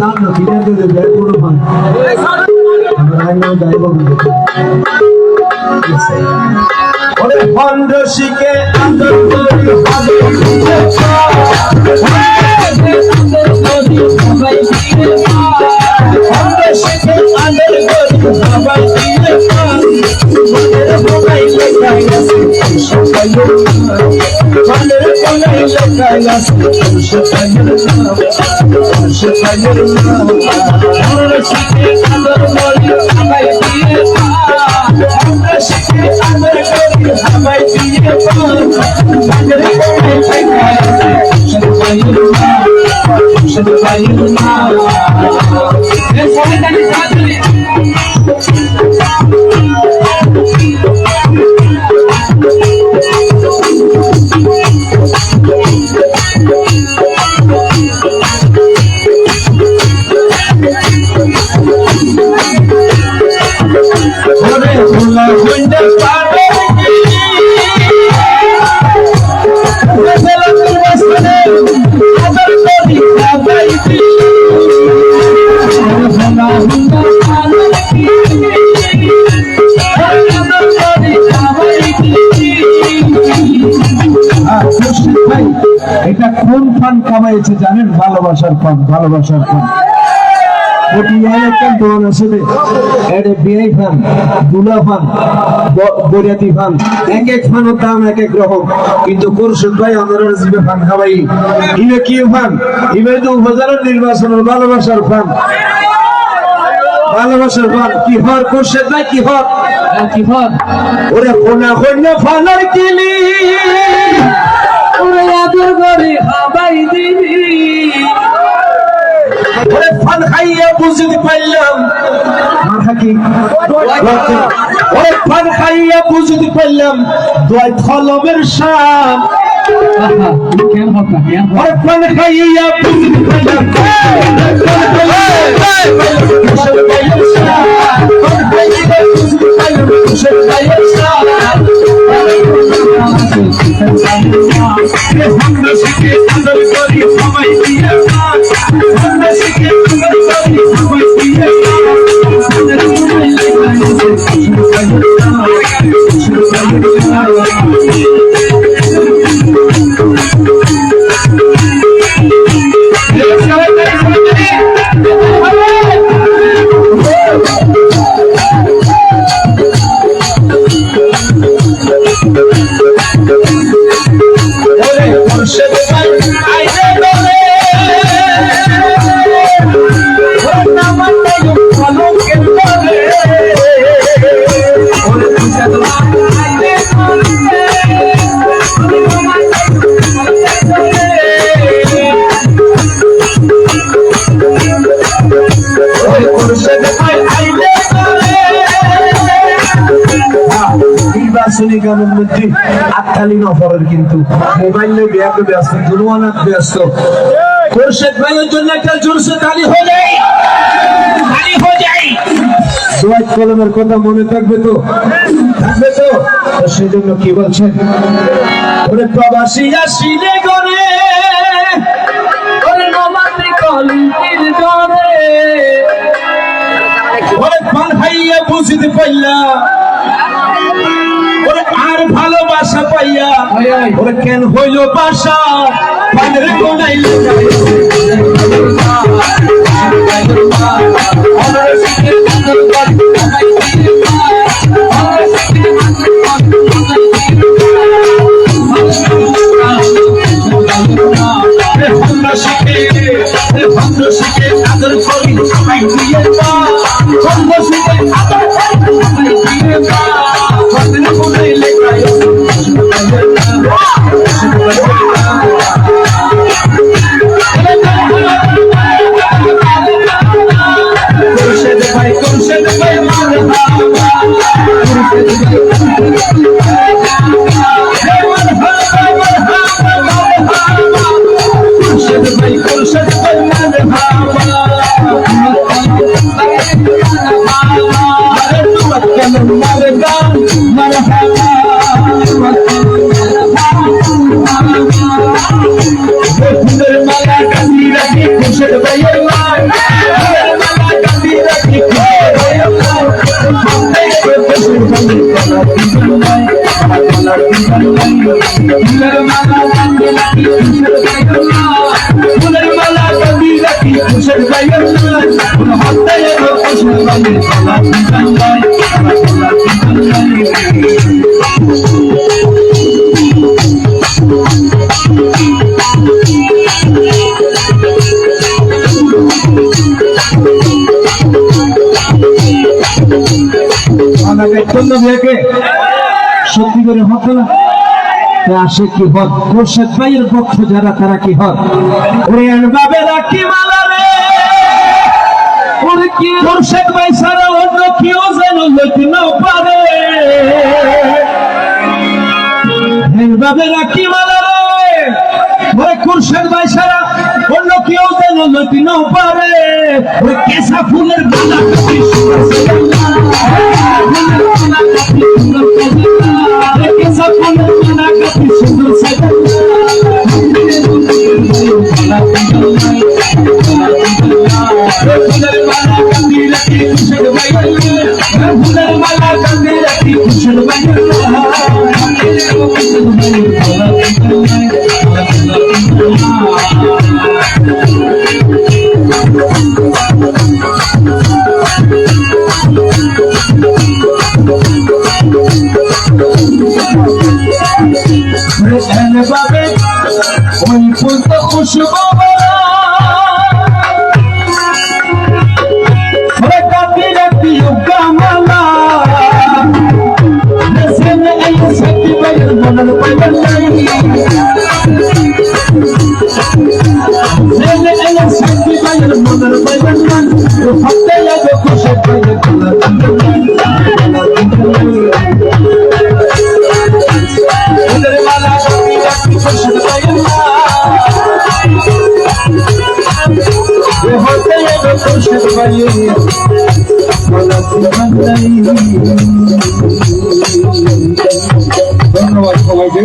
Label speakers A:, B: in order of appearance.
A: সামনে ফিরে দিতে ব্যাগ কোনো পান আমরা নাম গাইব ওরে ভন্ড শিখে আদর করি হবে সবাই দিয়ে ভন্ড শিখে আদর করি সবাই দিয়ে ভন্ডের কোনাই লেখাই আছে সবাই ভন্ডের কোনাই লেখাই আছে সবাই সবাই ভন্ড শিখে আদর করি সবাই দিয়ে ভন্ড শিখে আদর করি সবাই দিয়ে ভন্ডের কোনাই লেখাই আছে সবাই সবাই এটা কোন ফান কামাইছে জানেন? ভালোবাসার ফান, ভালোবাসার ফান। এক এক ফানের দাম এক এক রকম, কিন্তু খুরশেদ ভাই আমাদের জীবে ফান খাওয়াই। ইবে কি ফান? ইবে তো উপজেলার নির্বাচনের ভালোবাসার ফান, ভালোবাসার ফান। কি হর খুরশেদ ভাই, কি হর কি হর? ওরে কোনা কন্যা ফানার কিলি ওরে আদর করে খাবাই দিবি। ওরে ফান খাইয়া বুঝতে পারলাম মাথা কি, ওরে ফান খাইয়া বুঝতে পারলাম দুই কলমের শান। ওরে ফান খাইয়া বুঝতে পারলাম গানের মধ্যে আটকালীন অফারের, কিন্তু মোবাইল নিয়ে বিয়াকে ব্যস্ত, দুলওয়ানাত ব্যস্ত। খুরশেদ ভাইয়ের জন্য একটা জোরসে তালি হয়ে যায়, তালি হয়ে যায়। দুই কলমের কথা মনে থাকবে তো, থাকবে তো? সেই জন্য কি বলছেন? ওরে প্রবাসী আসিলে গরে ওরে নমাতি কলির গরে ওরে পান খাইয়া বুঝতে পারলাম আর ভালোবাসা পাইয়া ওরে কেন হইল বাসা পানের কোনাই আদর করি সবাই দিয়ে مرحبا ফুলের মালা কান্দে রাখি খুশের ভাইয়ের ফুলের মালা কান্দি রাখি খুশের ভাইয়ের ফুল হাতে এলো খুশের ভাইয়ের গলা পিটাই সত্যি করে হতো না আসে কি হত মোর্শেদ ভাইয়ের পক্ষ যারা তারা কি হত বাবেরা কি মালা রে ওরে কি মোর্শেদ ভাই ছাড়া অন্য কেউ যেন লইতে না পারে বাবেরা কি মালা রে ওরে মোর্শেদ ভাই ছাড়া অন্য কেউ যেন লইতে না পারে ওই কেসা ফুলের মালা কাটি ফুলের মালা কান্দি রাখি খুশের ভাইয়ের ফুলের মালা কান্দি রাখি খুশের ভাইয়ের ওই ফুল তো খুশবু ধন্যবাদ সবাইকে।